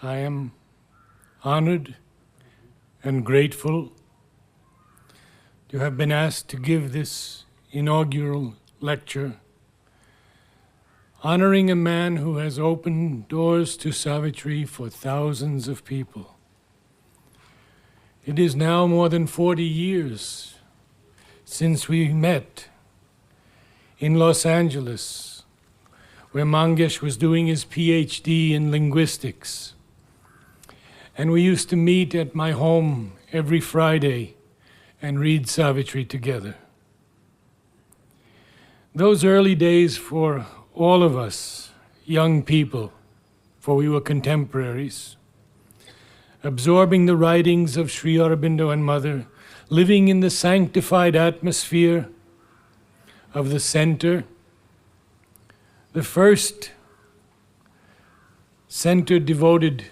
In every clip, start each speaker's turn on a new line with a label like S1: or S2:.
S1: I am honored and grateful to have been asked to give this inaugural lecture, honoring a man who has opened doors to Savitri for thousands of people. It is now more than 40 years since we met in Los Angeles, where Mangesh was doing his PhD in linguistics. And we used to meet at my home every Friday and read Savitri together. Those early days for all of us, young people, for we were contemporaries, absorbing the writings of Sri Aurobindo and Mother, living in the sanctified atmosphere of the center, the first center devoted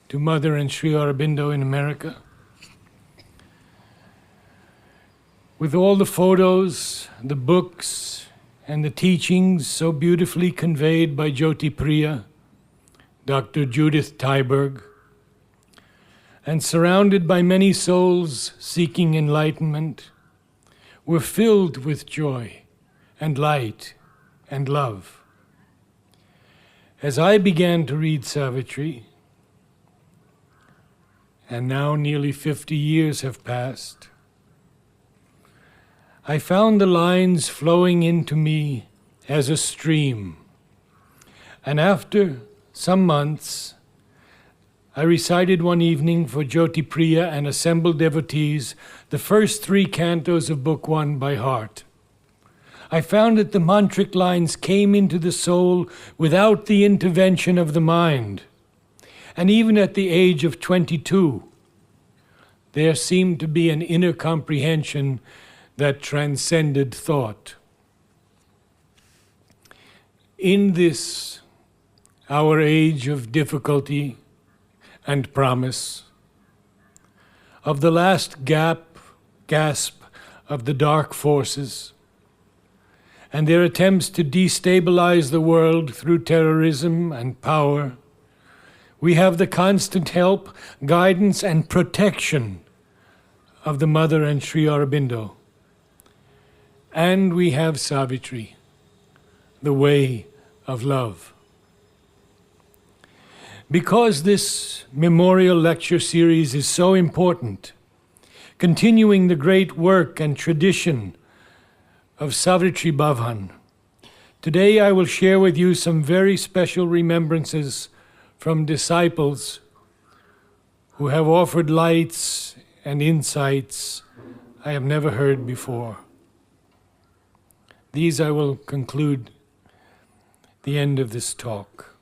S1: to Mother and Sri Aurobindo in America. With all the photos, the books, and the teachings so beautifully conveyed by Jyoti Priya, Dr. Judith Tyberg, and surrounded by many souls seeking enlightenment, were filled with joy and light and love. As I began to read Savitri, and now nearly 50 years have passed, I found the lines flowing into me as a stream. And after some months, I recited one evening for Jyoti Priya and assembled devotees the first 3 cantos of Book 1 by heart. I found that the mantric lines came into the soul without the intervention of the mind. And even at the age of 22, there seemed to be an inner comprehension that transcended thought. In this, our age of difficulty and promise, of the last gasp of the dark forces, and their attempts to destabilize the world through terrorism and power, we have the constant help, guidance, and protection of the Mother and Sri Aurobindo. And we have Savitri, the way of love. Because this memorial lecture series is so important, continuing the great work and tradition of Savitri Bhavan, today I will share with you some very special remembrances from disciples who have offered lights and insights I have never heard before. These I will conclude the end of this talk.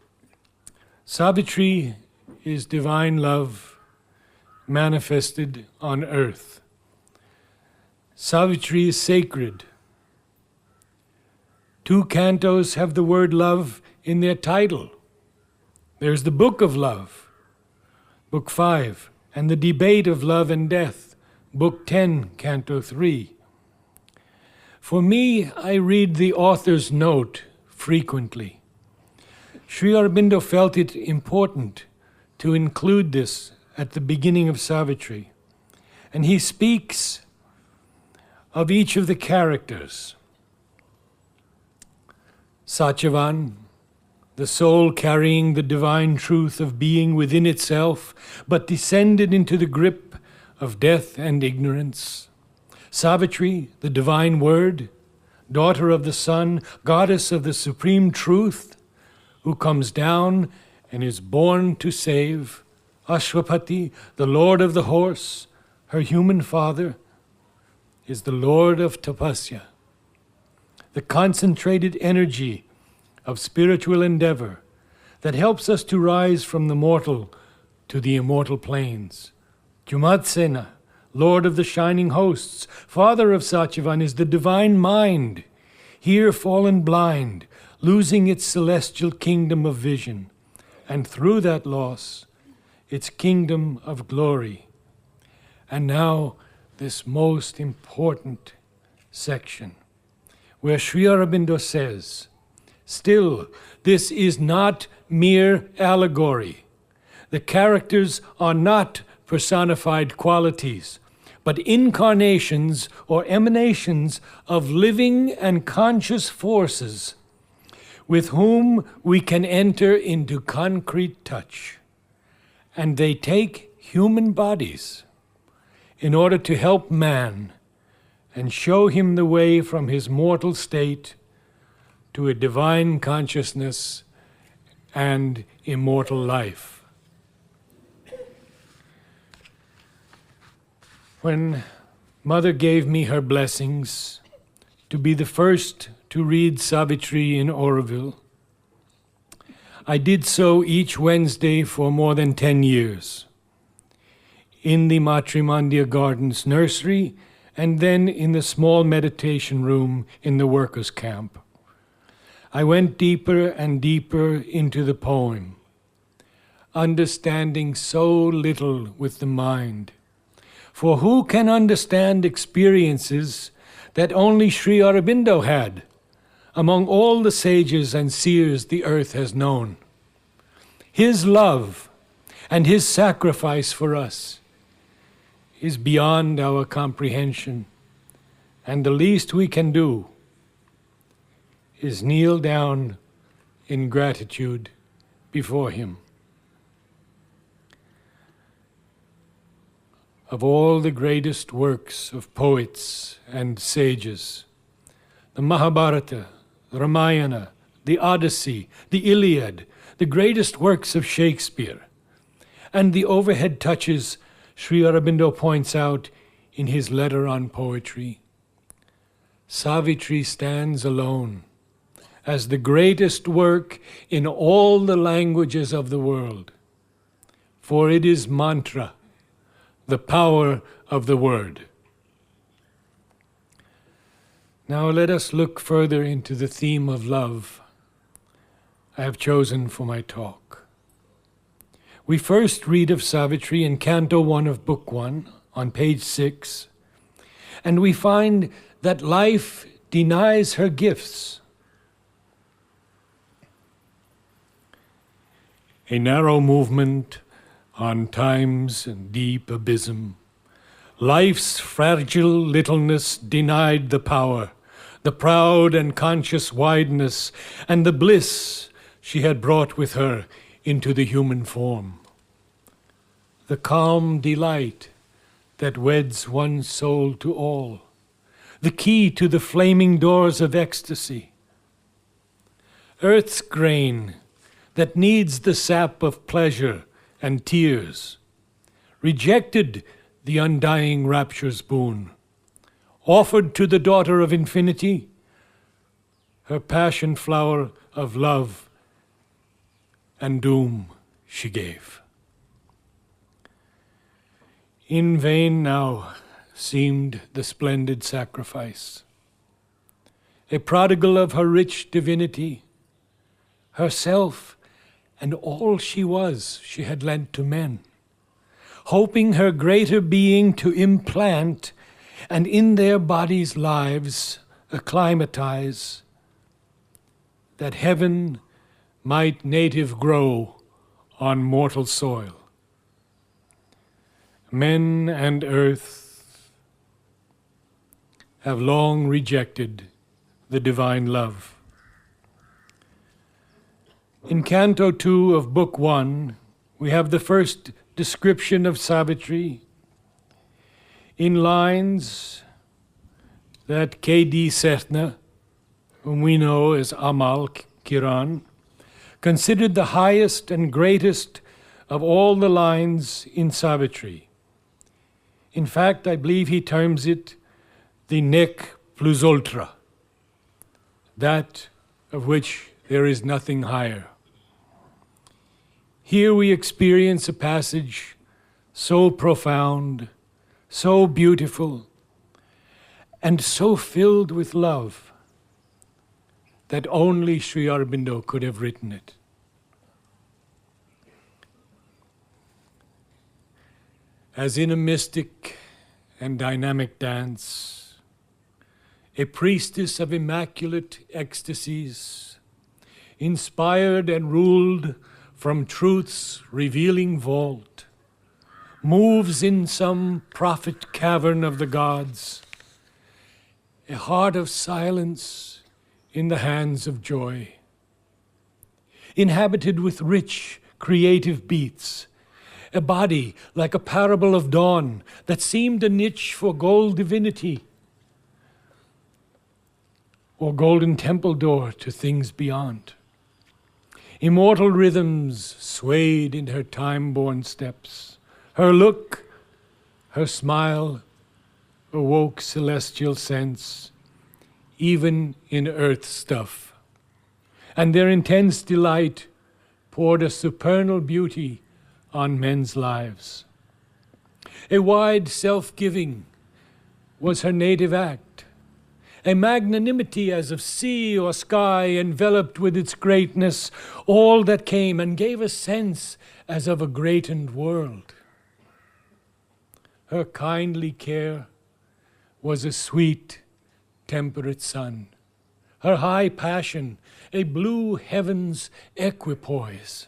S1: Savitri is divine love manifested on earth. Savitri is sacred. 2 cantos have the word love in their title. There's the Book of Love, Book 5, and the Debate of Love and Death, Book 10, Canto 3. For me, I read the author's note frequently. Sri Aurobindo felt it important to include this at the beginning of Savitri. And he speaks of each of the characters. Satyavan, the soul carrying the divine truth of being within itself, but descended into the grip of death and ignorance. Savitri, the divine word, daughter of the sun, goddess of the supreme truth, who comes down and is born to save. Ashwapati, the lord of the horse, her human father, is the lord of tapasya, the concentrated energy of spiritual endeavor that helps us to rise from the mortal to the immortal planes. Jumatsena, Lord of the shining hosts, father of Satyavan, is the divine mind, here fallen blind, losing its celestial kingdom of vision, and through that loss, its kingdom of glory. And now, this most important section, where Sri Aurobindo says, still, this is not mere allegory. The characters are not personified qualities, but incarnations or emanations of living and conscious forces with whom we can enter into concrete touch. And they take human bodies in order to help man and show him the way from his mortal state to a divine consciousness and immortal life. When Mother gave me her blessings to be the first to read Savitri in Aurobindo, I did so each Wednesday for more than 10 years, in the Matrimandia Gardens nursery and then in the small meditation room in the workers' camp. I went deeper and deeper into the poem, understanding so little with the mind. For who can understand experiences that only Sri Aurobindo had among all the sages and seers the earth has known? His love and his sacrifice for us is beyond our comprehension, and the least we can do is kneel down in gratitude before him. Of all the greatest works of poets and sages, the Mahabharata, the Ramayana, the Odyssey, the Iliad, the greatest works of Shakespeare, and the overhead touches Sri Aurobindo points out in his letter on poetry, Savitri stands alone as the greatest work in all the languages of the world, for it is mantra, the power of the word. Now let us look further into the theme of love I have chosen for my talk. We first read of Savitri in Canto 1 of Book 1, on page 6, and we find that life denies her gifts. A narrow movement on time's deep abysm, life's fragile littleness denied the power, the proud and conscious wideness, and the bliss she had brought with her into the human form. The calm delight that weds one soul to all, the key to the flaming doors of ecstasy. Earth's grain that needs the sap of pleasure and tears, rejected the undying rapture's boon, offered to the daughter of infinity her passion flower of love and doom she gave. In vain now seemed the splendid sacrifice. A prodigal of her rich divinity, herself and all she was, she had lent to men, hoping her greater being to implant and in their bodies' lives acclimatize, that heaven might native grow on mortal soil. Men and earth have long rejected the divine love. In Canto 2 of Book 1, we have the first description of Savitri in lines that K.D. Sethna, whom we know as Amal Kiran, considered the highest and greatest of all the lines in Savitri. In fact, I believe he terms it the nec plus ultra, that of which there is nothing higher. Here we experience a passage so profound, so beautiful, and so filled with love that only Sri Aurobindo could have written it. As in a mystic and dynamic dance, a priestess of immaculate ecstasies, inspired and ruled from truth's revealing vault, moves in some prophet cavern of the gods, a heart of silence in the hands of joy, inhabited with rich, creative beats, a body like a parable of dawn that seemed a niche for gold divinity, or golden temple door to things beyond. Immortal rhythms swayed in her time-born steps. Her look, her smile, awoke celestial sense, even in earth stuff. And their intense delight poured a supernal beauty on men's lives. A wide self-giving was her native act, a magnanimity as of sea or sky enveloped with its greatness all that came and gave a sense as of a greatened world. Her kindly care was a sweet, temperate sun, her high passion a blue heaven's equipoise.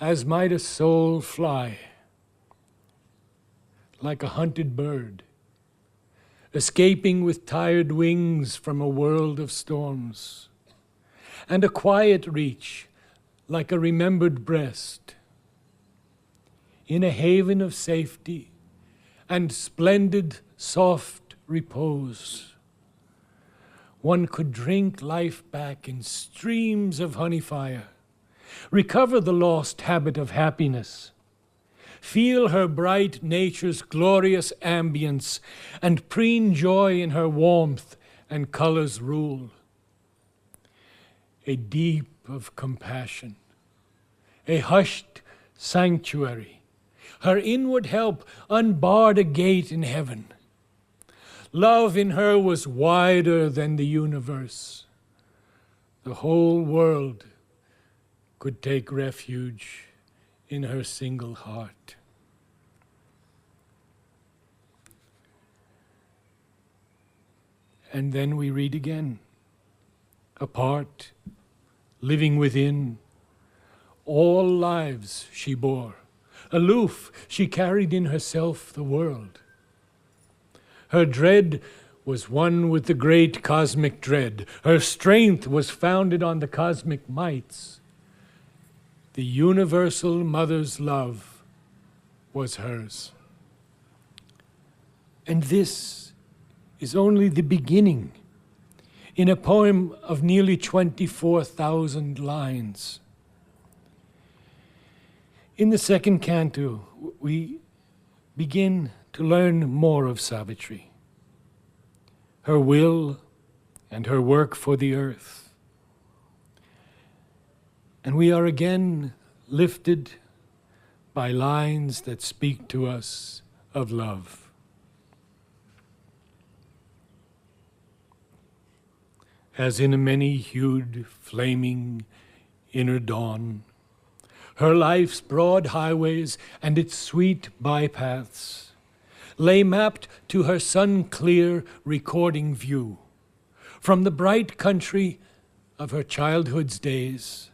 S1: As might a soul fly, like a hunted bird, escaping with tired wings from a world of storms, and a quiet reach, like a remembered breast, in a haven of safety and splendid, soft repose. One could drink life back in streams of honey fire, recover the lost habit of happiness, feel her bright nature's glorious ambience, and preen joy in her warmth and color's rule. A deep of compassion, a hushed sanctuary, her inward help unbarred a gate in heaven. Love in her was wider than the universe. The whole world could take refuge in her single heart. And then we read again, apart, living within, all lives she bore. Aloof, she carried in herself the world. Her dread was one with the great cosmic dread. Her strength was founded on the cosmic mights. The universal mother's love was hers. And this is only the beginning in a poem of nearly 24,000 lines. In the second canto, we begin to learn more of Savitri, her will and her work for the earth. And we are again lifted by lines that speak to us of love. As in a many-hued, flaming inner dawn, her life's broad highways and its sweet bypaths lay mapped to her sun-clear recording view from the bright country of her childhood's days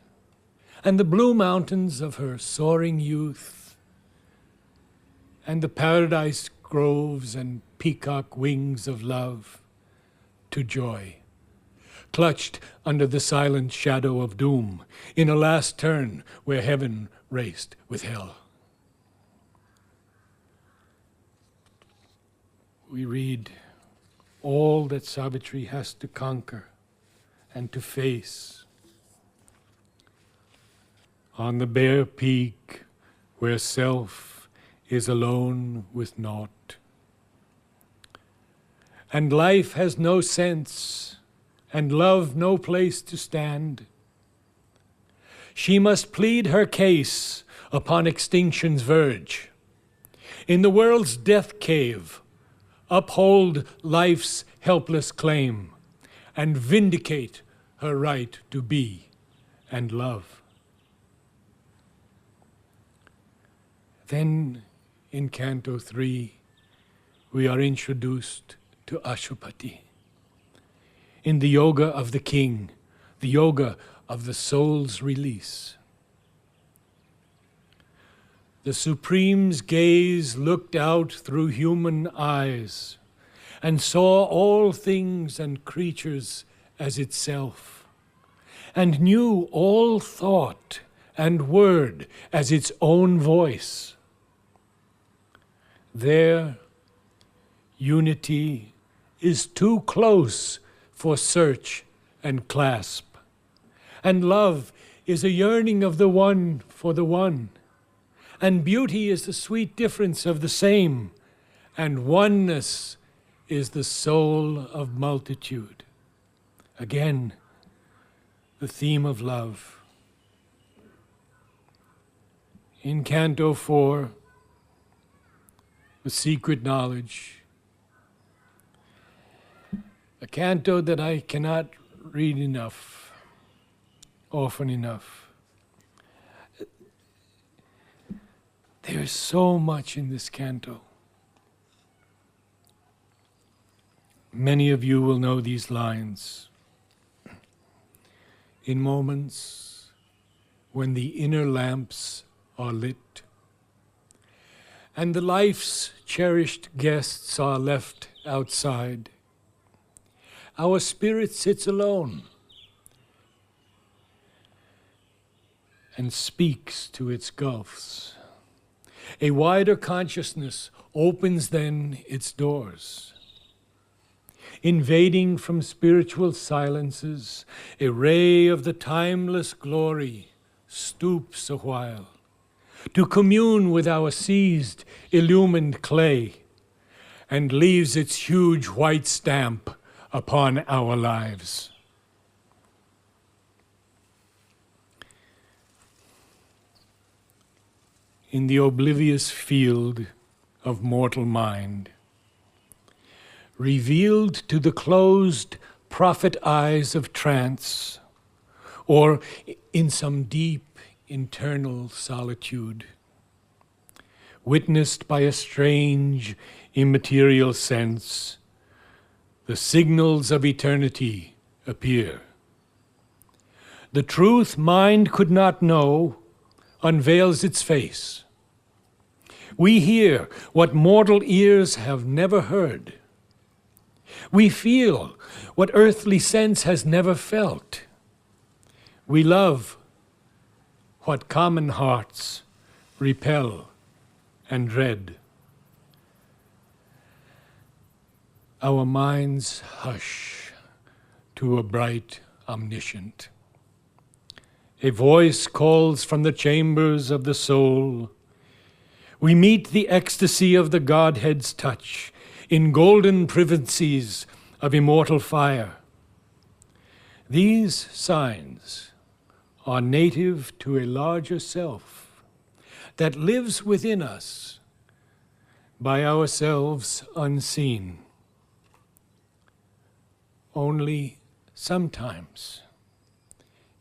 S1: and the blue mountains of her soaring youth and the paradise groves and peacock wings of love to joy, clutched under the silent shadow of doom in a last turn where heaven raced with hell. We read all that Savitri has to conquer and to face. On the bare peak where self is alone with naught, and life has no sense, and love no place to stand, she must plead her case upon extinction's verge. In the world's death cave, uphold life's helpless claim, and vindicate her right to be and love. Then, in Canto 3, we are introduced to Ashupati. In the yoga of the king, the yoga of the soul's release. The Supreme's gaze looked out through human eyes and saw all things and creatures as itself, and knew all thought and word as its own voice. There, unity is too close for search and clasp, and love is a yearning of the one for the one, and beauty is the sweet difference of the same, and oneness is the soul of multitude. Again, the theme of love. In Canto 4, the secret knowledge, a canto that I cannot read enough, often enough. There is so much in this canto. Many of you will know these lines. In moments when the inner lamps are lit, and the life's cherished guests are left outside, our spirit sits alone and speaks to its gulfs. A wider consciousness opens then its doors. Invading from spiritual silences, a ray of the timeless glory stoops a while to commune with our seized, illumined clay, and leaves its huge white stamp upon our lives. In the oblivious field of mortal mind, revealed to the closed prophet eyes of trance, or in some deep internal solitude, witnessed by a strange immaterial sense, the signals of eternity appear. The truth mind could not know unveils its face. We hear what mortal ears have never heard. We feel what earthly sense has never felt. We love what common hearts repel and dread. Our minds hush to a bright omniscient. A voice calls from the chambers of the soul. We meet the ecstasy of the Godhead's touch in golden privacies of immortal fire. These signs are native to a larger self that lives within us, by ourselves unseen. Only sometimes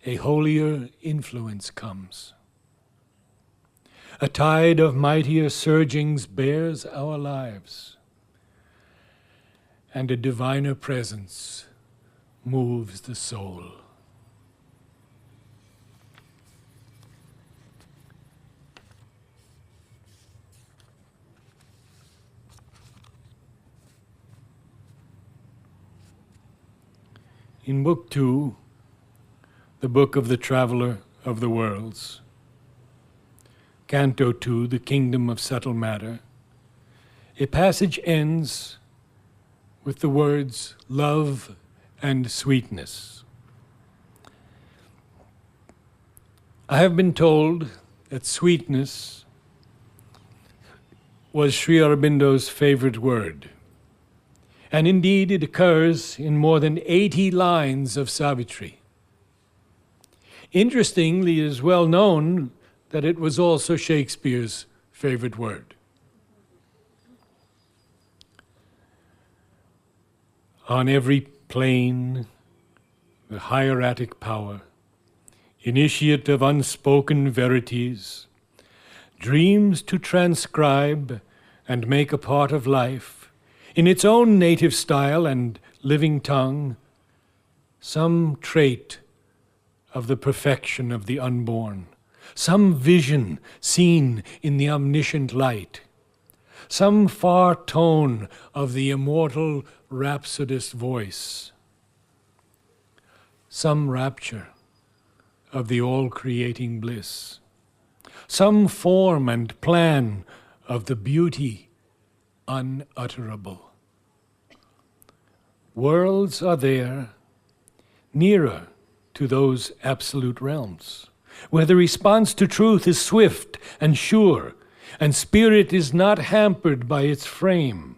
S1: a holier influence comes. A tide of mightier surgings bears our lives, and a diviner presence moves the soul. In Book 2, the book of the traveler of the worlds, Canto 2, the kingdom of subtle matter, a passage ends with the words love and sweetness. I have been told that sweetness was Sri Aurobindo's favorite word. And indeed, it occurs in more than 80 lines of Savitri. Interestingly, it is well known that it was also Shakespeare's favorite word. On every plane, the hieratic power, initiate of unspoken verities, dreams to transcribe and make a part of life, in its own native style and living tongue, some trait of the perfection of the unborn, some vision seen in the omniscient light, some far tone of the immortal rhapsodist voice, some rapture of the all-creating bliss, some form and plan of the beauty unutterable. Worlds are there, nearer to those absolute realms, where the response to truth is swift and sure, and spirit is not hampered by its frame,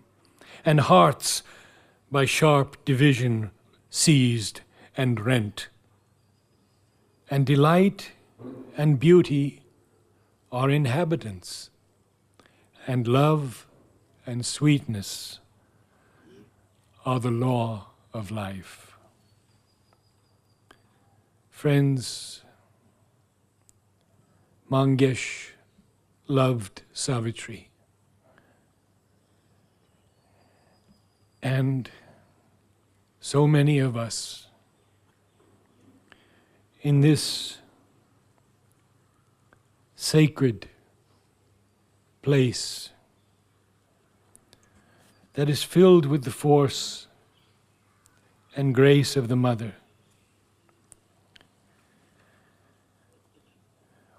S1: and hearts by sharp division seized and rent. And delight and beauty are inhabitants, and love and sweetness are the law of life. Friends, Mangesh loved Savitri, and so many of us in this sacred place that is filled with the force and grace of the Mother,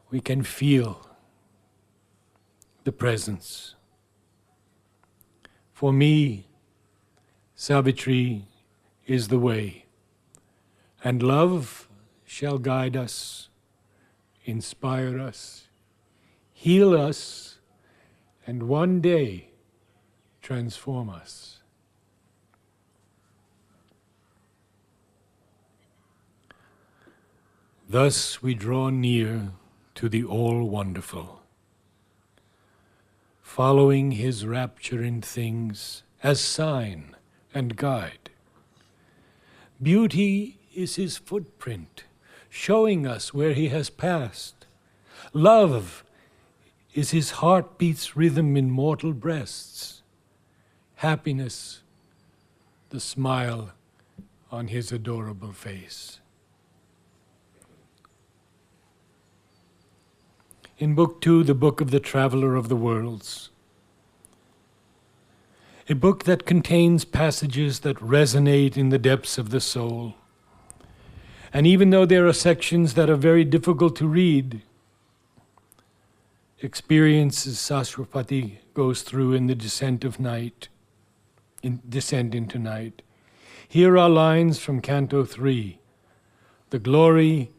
S1: we can feel the presence. For me, Savitri is the way, and love shall guide us, inspire us, heal us, and one day transform us. Thus we draw near to the All-Wonderful, following His rapture in things as sign and guide. Beauty is His footprint, showing us where He has passed. Love is His heartbeat's rhythm in mortal breasts. Happiness, the smile on His adorable face. In Book 2, the book of the Traveler of the Worlds, a book that contains passages that resonate in the depths of the soul. And even though there are sections that are very difficult to read, experiences Sashwapati goes through in the Descent into Night. Here are lines from Canto 3, The Glory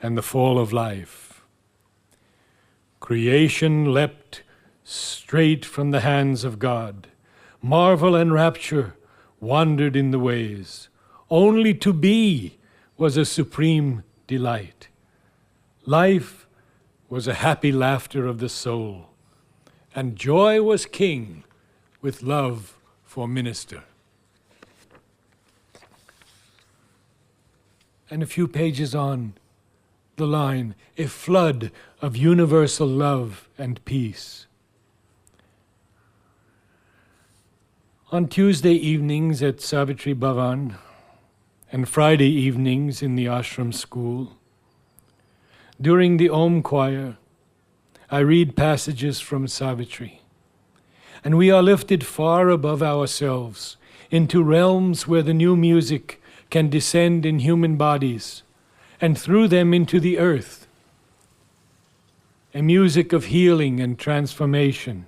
S1: and the Fall of Life. Creation leapt straight from the hands of God. Marvel and rapture wandered in the ways. Only to be was a supreme delight. Life was a happy laughter of the soul, and joy was king with love for minister. And a few pages on, the line, a flood of universal love and peace. On Tuesday evenings at Savitri Bhavan and Friday evenings in the ashram school, during the Om choir, I read passages from Savitri, and we are lifted far above ourselves into realms where the new music can descend in human bodies and through them into the earth, a music of healing and transformation,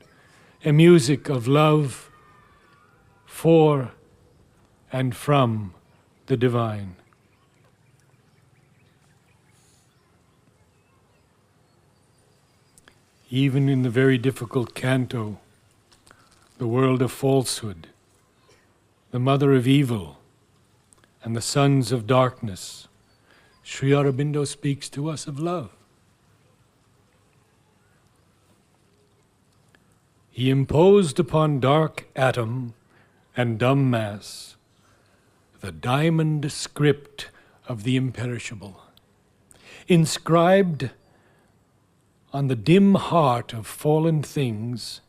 S1: a music of love for and from the divine. Even in the very difficult canto, the world of falsehood, the mother of evil, and the sons of darkness, Sri Aurobindo speaks to us of love. He imposed upon dark atom and dumb mass the diamond script of the imperishable, inscribed on the dim heart of fallen things,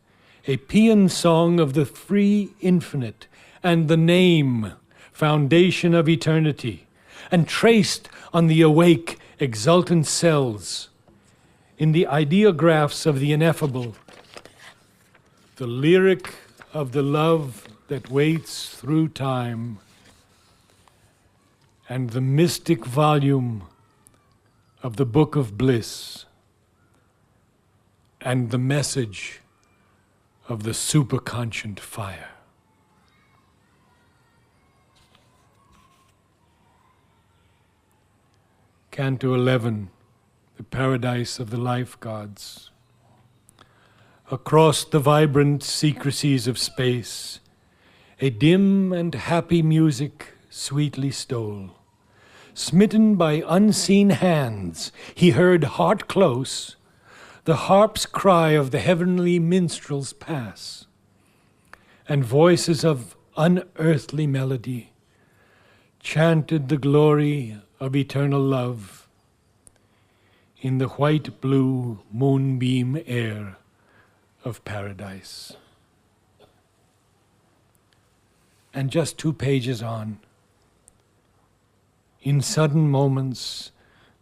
S1: a paean song of the free infinite and the name, foundation of eternity, and traced on the awake exultant cells, in the ideographs of the ineffable, the lyric of the love that waits through time, and the mystic volume of the book of bliss, and the message of the superconscient fire. Canto 11, the paradise of the life gods. Across the vibrant secrecies of space, a dim and happy music sweetly stole. Smitten by unseen hands, he heard heart close the harp's cry of the heavenly minstrels pass, and voices of unearthly melody chanted the glory of eternal love in the white-blue moonbeam air of paradise. And just 2 pages on, in sudden moments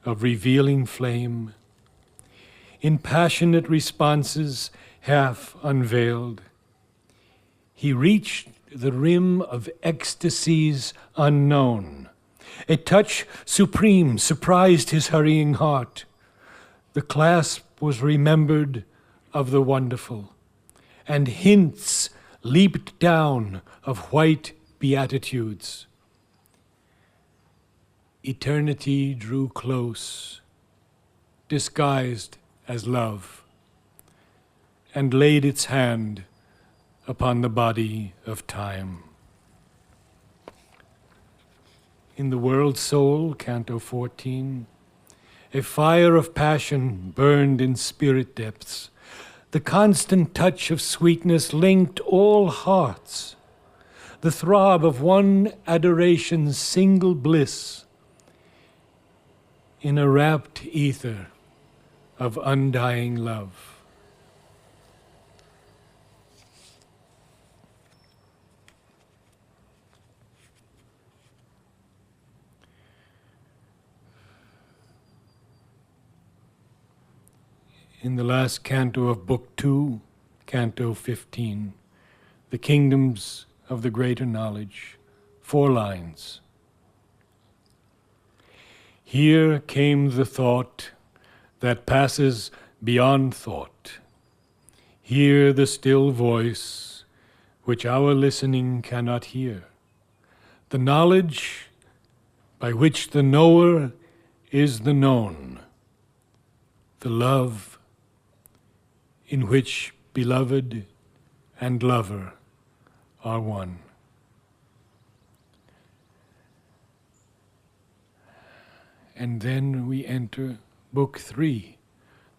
S1: of revealing flame, in passionate responses half unveiled, he reached the rim of ecstasies unknown. A touch supreme surprised his hurrying heart. The clasp was remembered of the wonderful, and hints leaped down of white beatitudes. Eternity drew close, disguised as love, and laid its hand upon the body of time. In the world soul, Canto 14, a fire of passion burned in spirit depths. The constant touch of sweetness linked all hearts. The throb of one adoration's single bliss in a rapt ether of undying love. In the last canto of Book 2, Canto 15, the kingdoms of the greater knowledge, 4 lines. Here came the thought that passes beyond thought. Hear the still voice which our listening cannot hear. The knowledge by which the knower is the known. The love in which beloved and lover are one. And then we enter Book 3,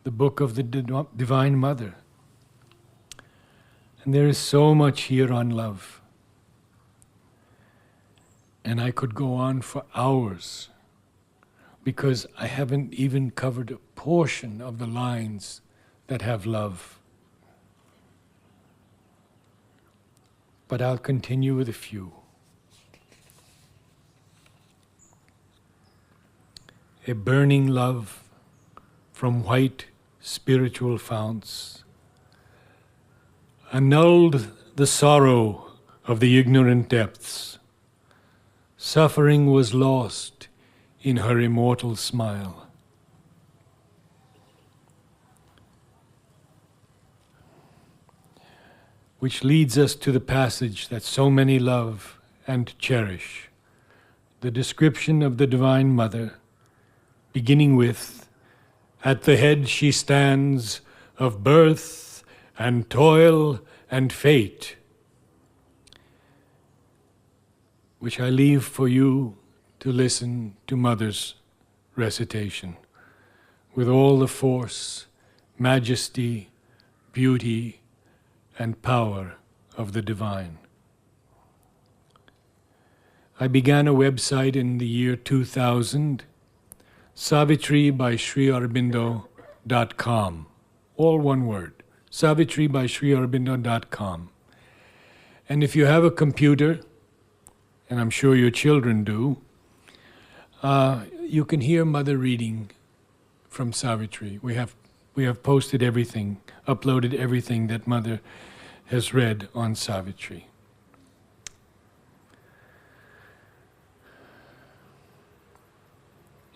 S1: the book of the Divine Mother. And there is so much here on love. And I could go on for hours, because I haven't even covered a portion of the lines that have love. But I'll continue with a few. A burning love from white spiritual founts annulled the sorrow of the ignorant depths. Suffering was lost in her immortal smile. Which leads us to the passage that so many love and cherish, the description of the Divine Mother, beginning with, "At the head she stands of birth and toil and fate," which I leave for you to listen to Mother's recitation, with all the force, majesty, beauty, and power of the divine. I began a website in the year 2000, Savitri by SriAurobindo.com. All one word, Savitri by SriAurobindo.com. And if you have a computer, and I'm sure your children do, you can hear Mother reading from Savitri. We have posted everything, uploaded everything that Mother has read on Savitri.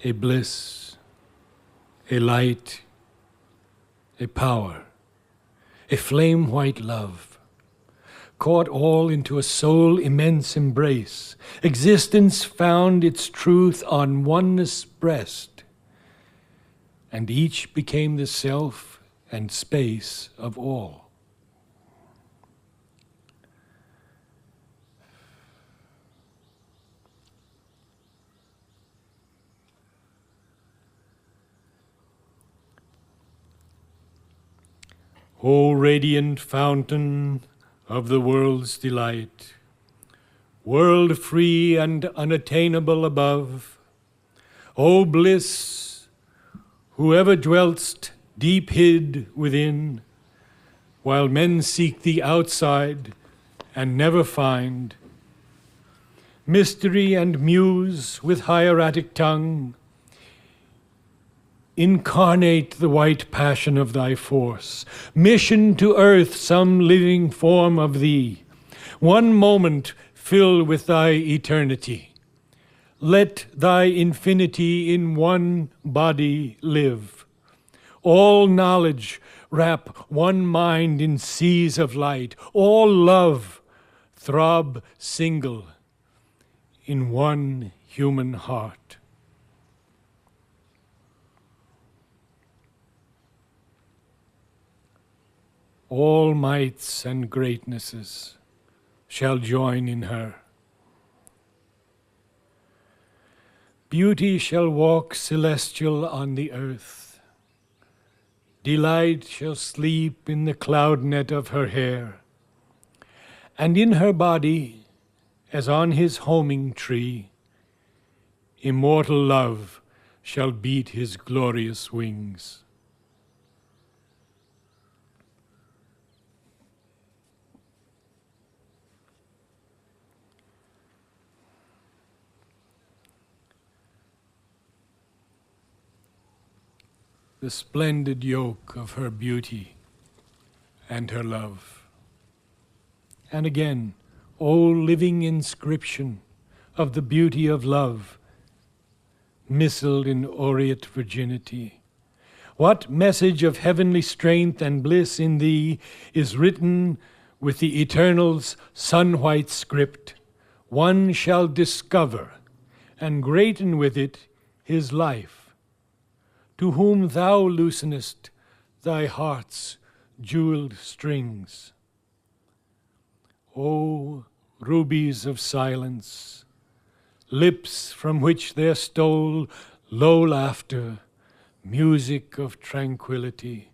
S1: A bliss, a light, a power, a flame-white love, caught all into a soul-immense embrace. Existence found its truth on oneness' breast, and each became the self and space of all. O radiant fountain of the world's delight, world free and unattainable above, O bliss, whoever dwellst deep hid within, while men seek thee outside and never find, mystery and muse with hieratic tongue, incarnate the white passion of thy force, mission to earth some living form of thee, one moment fill with thy eternity. Let thy infinity in one body live. All knowledge wrap one mind in seas of light, all love throb single in one human heart. All mights and greatnesses shall join in her. Beauty shall walk celestial on the earth. Delight shall sleep in the cloud net of her hair. And in her body, as on his homing tree, immortal love shall beat his glorious wings. The splendid yoke of her beauty and her love. And again, O living inscription of the beauty of love, missiled in aureate virginity, what message of heavenly strength and bliss in thee is written with the Eternal's sun-white script? One shall discover and greaten with it his life, to whom thou loosenest thy heart's jeweled strings. O rubies of silence, lips from which there stole low laughter, music of tranquility,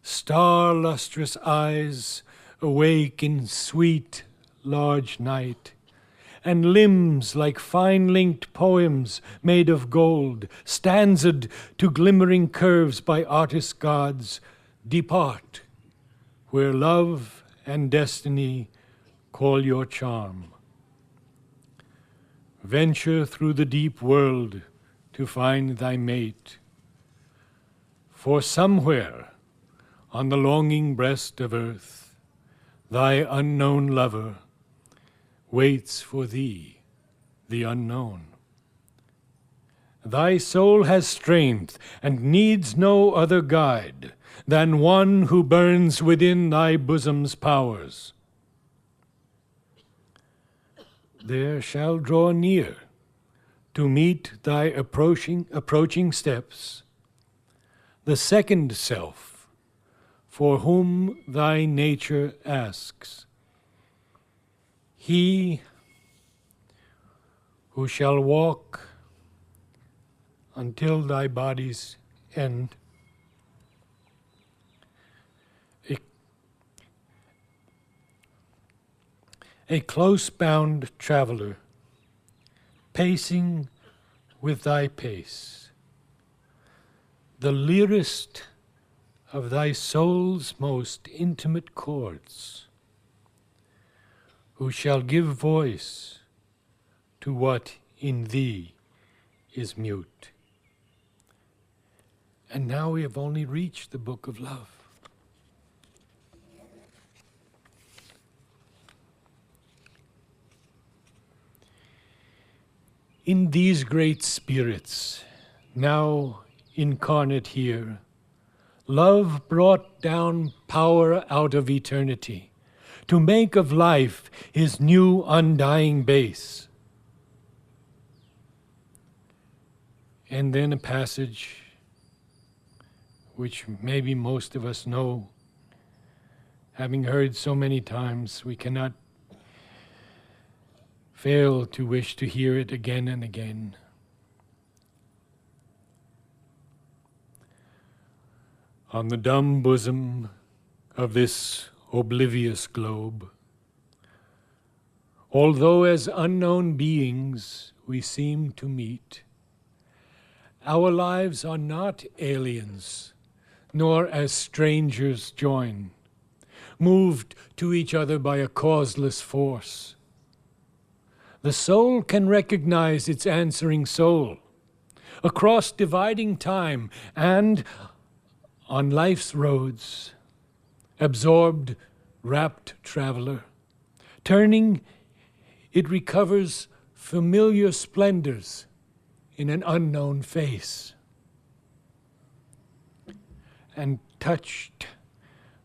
S1: star-lustrous eyes awake in sweet, large night, and limbs like fine-linked poems made of gold, stanza'd to glimmering curves by artist gods, depart where love and destiny call your charm. Venture through the deep world to find thy mate, for somewhere on the longing breast of earth, thy unknown lover waits for thee, the unknown. Thy soul has strength and needs no other guide than one who burns within thy bosom's powers. There shall draw near to meet thy approaching steps the second self for whom thy nature asks. He who shall walk until thy body's end, a close-bound traveler, pacing with thy pace, the lyrist of thy soul's most intimate chords, who shall give voice to what in thee is mute. And now we have only reached the book of love. In these great spirits, now incarnate here, love brought down power out of eternity to make of life his new undying base. And then a passage which maybe most of us know, having heard so many times, we cannot fail to wish to hear it again and again. On the dumb bosom of this oblivious globe, although as unknown beings we seem to meet, our lives are not aliens, nor as strangers join, moved to each other by a causeless force. The soul can recognize its answering soul across dividing time and on life's roads, absorbed, rapt traveler. Turning, it recovers familiar splendors in an unknown face. And touched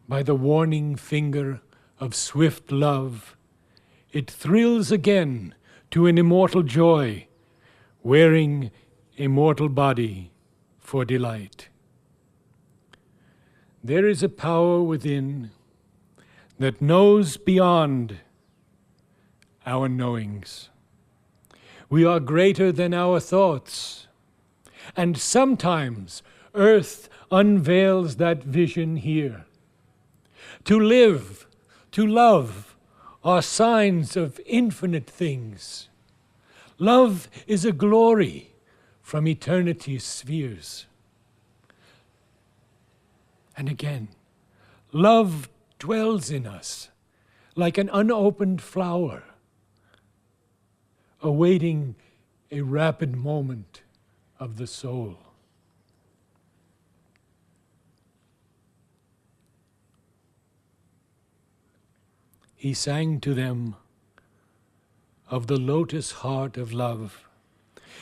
S1: by the warning finger of swift love, it thrills again to an immortal joy, wearing a mortal body for delight. There is a power within that knows beyond our knowings. We are greater than our thoughts, and sometimes earth unveils that vision here. To live, to love, are signs of infinite things. Love is a glory from eternity's spheres. And again, love dwells in us like an unopened flower, awaiting a rapid moment of the soul. He sang to them of the lotus heart of love,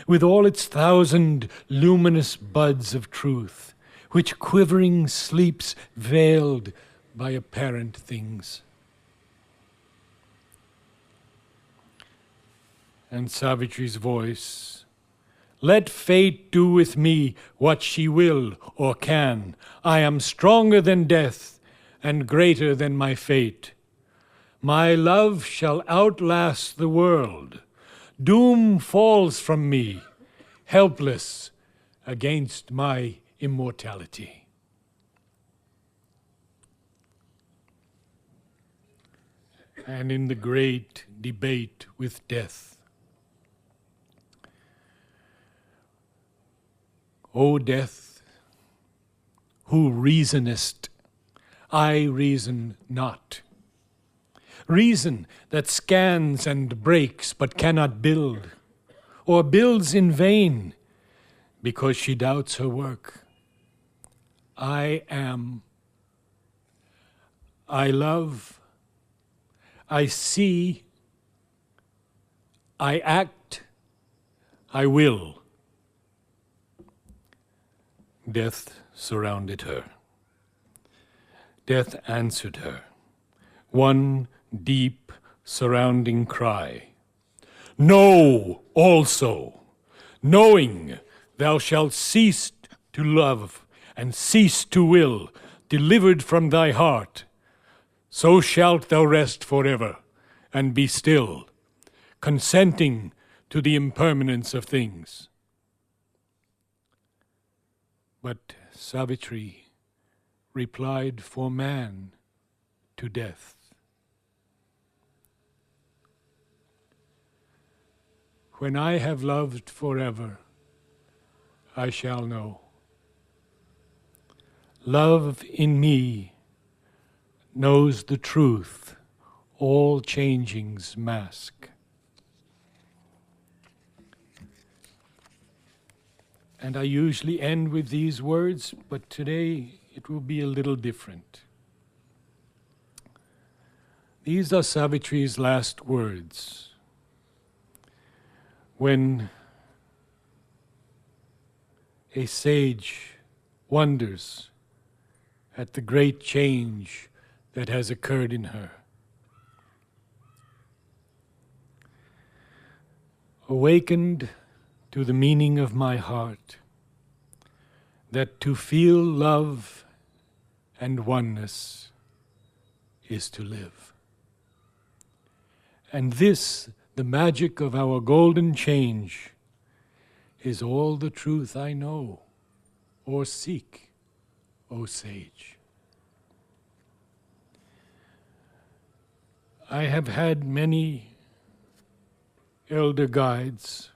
S1: with all its 1,000 luminous buds of truth, which quivering sleeps veiled by apparent things. And Savitri's voice, "Let fate do with me what she will or can. I am stronger than death and greater than my fate. My love shall outlast the world. Doom falls from me, helpless against my immortality." And in the great debate with death, O death, who reasonest, I reason not. Reason that scans and breaks but cannot build, or builds in vain because she doubts her work. I am. I love. I see. I act. I will. Death surrounded her. Death answered her. One deep, surrounding cry. Know also, knowing thou shalt cease to love and cease to will, delivered from thy heart, so shalt thou rest forever and be still, consenting to the impermanence of things. But Savitri replied for man to death. When I have loved forever, I shall know. Love in me knows the truth all changings mask. And I usually end with these words, but today it will be a little different. These are Savitri's last words. When a sage wonders at the great change that has occurred in her. Awakened to the meaning of my heart, that to feel love and oneness is to live. And this, the magic of our golden change, is all the truth I know or seek, O sage. I have had many elder guides.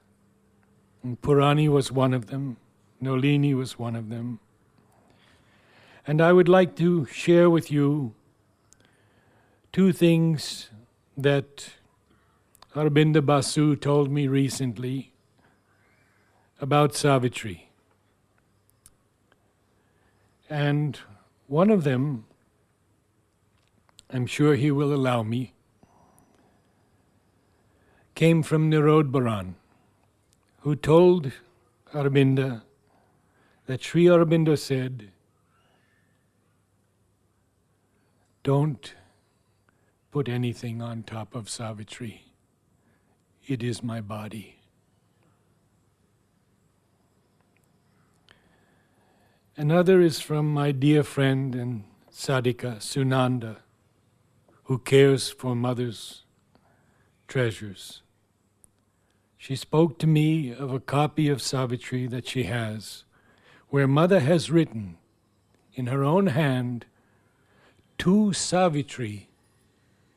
S1: And Purani was one of them. Nolini was one of them. And I would like to share with you two things that Aurobindo Basu told me recently about Savitri. And one of them, I'm sure he will allow me, came from Nirodbaran, who told Aurobindo that Sri Aurobindo said, "Don't put anything on top of Savitri. It is my body." Another is from my dear friend and sadhika, Sunanda, who cares for mother's treasures. She spoke to me of a copy of Savitri that she has, where mother has written in her own hand, "To Savitri,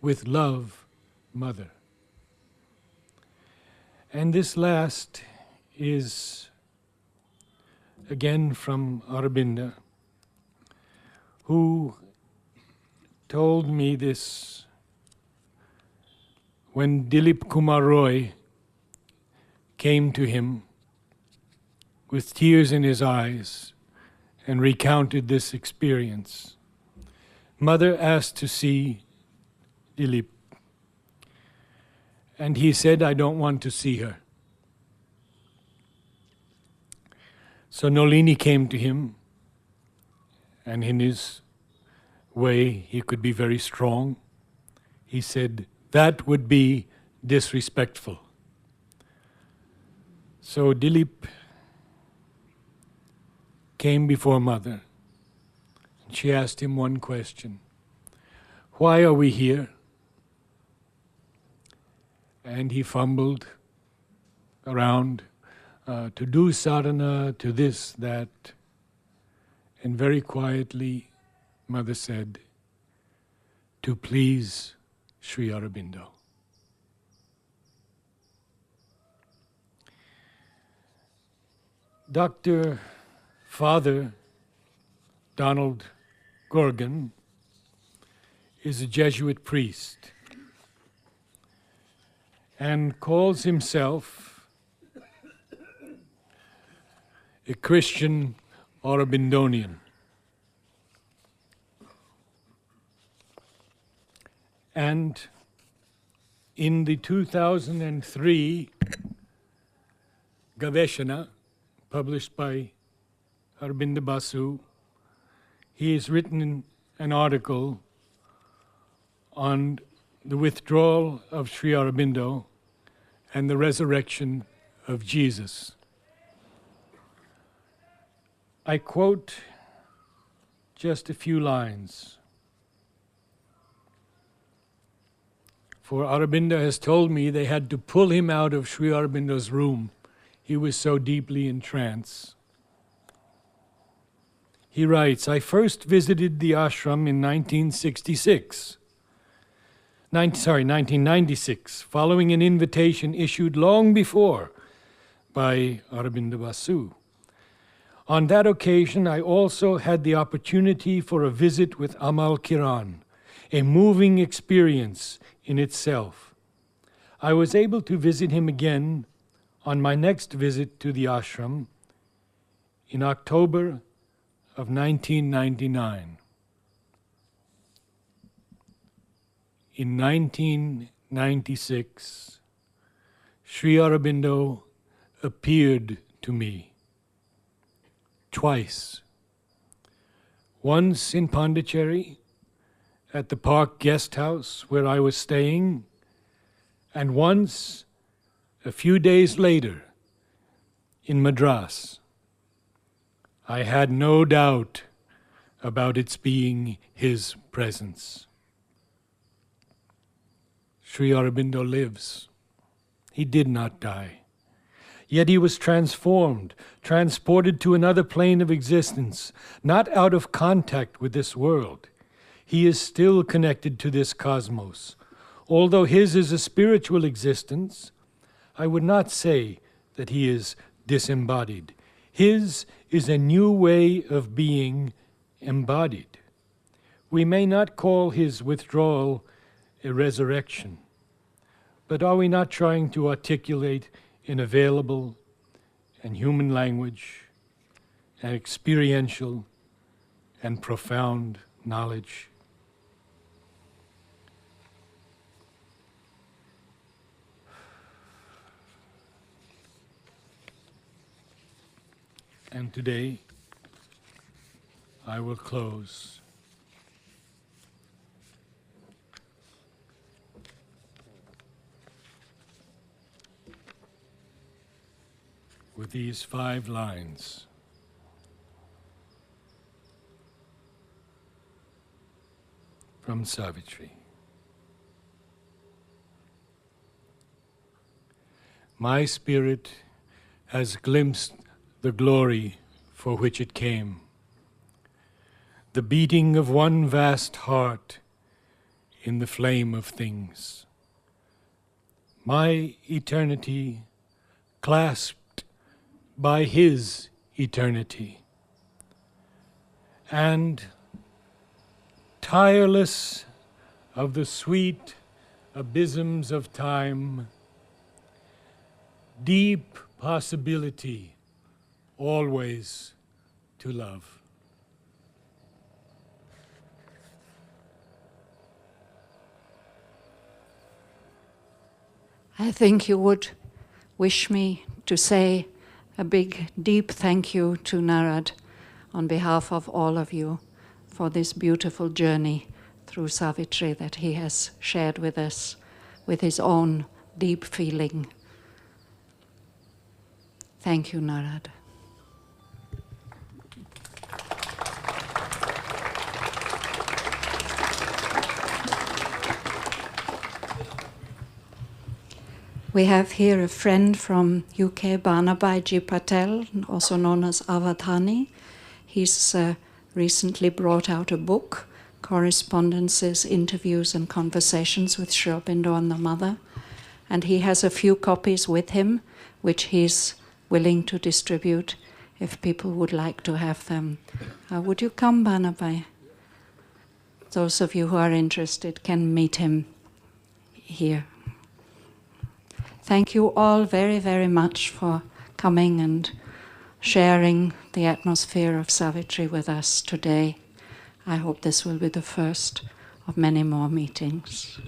S1: with love, mother." And this last is again from Aurobindo, who told me this when Dilip Kumar Roy came to him with tears in his eyes and recounted this experience. Mother asked to see Dilip, and he said, "I don't want to see her." So Nolini came to him, and in his way, he could be very strong. He said, "That would be disrespectful." So Dilip came before mother, and she asked him one question: "Why are we here?" And he fumbled around to do sadhana, to this, that, and very quietly mother said, "To please Sri Aurobindo." Dr. Father Donald Gorgon is a Jesuit priest and calls himself a Christian Aurobindonian. And in the 2003 Gaveshana, published by Aurobindo Basu, he has written an article on the withdrawal of Sri Aurobindo and the resurrection of Jesus. I quote just a few lines. For Aurobindo has told me they had to pull him out of Sri Aurobindo's room. He was so deeply in trance. He writes, "I first visited the ashram in 1996, following an invitation issued long before by Aurobindo Basu. On that occasion, I also had the opportunity for a visit with Amal Kiran, a moving experience in itself. I was able to visit him again on my next visit to the ashram in October of 1999. In 1996, Sri Aurobindo appeared to me twice. Once in Pondicherry, at the Park Guest House where I was staying, and once, a few days later, in Madras. I had no doubt about its being his presence. Sri Aurobindo lives. He did not die. Yet he was transformed, transported to another plane of existence, not out of contact with this world. He is still connected to this cosmos. Although his is a spiritual existence, I would not say that he is disembodied. His is a new way of being embodied. We may not call his withdrawal a resurrection, but are we not trying to articulate in available and human language and experiential and profound knowledge? And today, I will close with these 5 lines. From Savitri. My spirit has glimpsed the glory for which it came, the beating of one vast heart in the flame of things. My eternity clasped by his eternity, and tireless of the sweet abysms of time, deep possibility always to love.
S2: I think you would wish me to say a big, deep thank you to Narad on behalf of all of you for this beautiful journey through Savitri that he has shared with us with his own deep feeling. Thank you, Narad. We have here a friend from UK, Barnabai G. Patel, also known as Avatani. He's recently brought out a book, Correspondences, Interviews and Conversations with Sri Aurobindo and the Mother. And he has a few copies with him, which he's willing to distribute if people would like to have them. Would you come, Barnabai? Those of you who are interested can meet him here. Thank you all very, very much for coming and sharing the atmosphere of Savitri with us today. I hope this will be the first of many more meetings.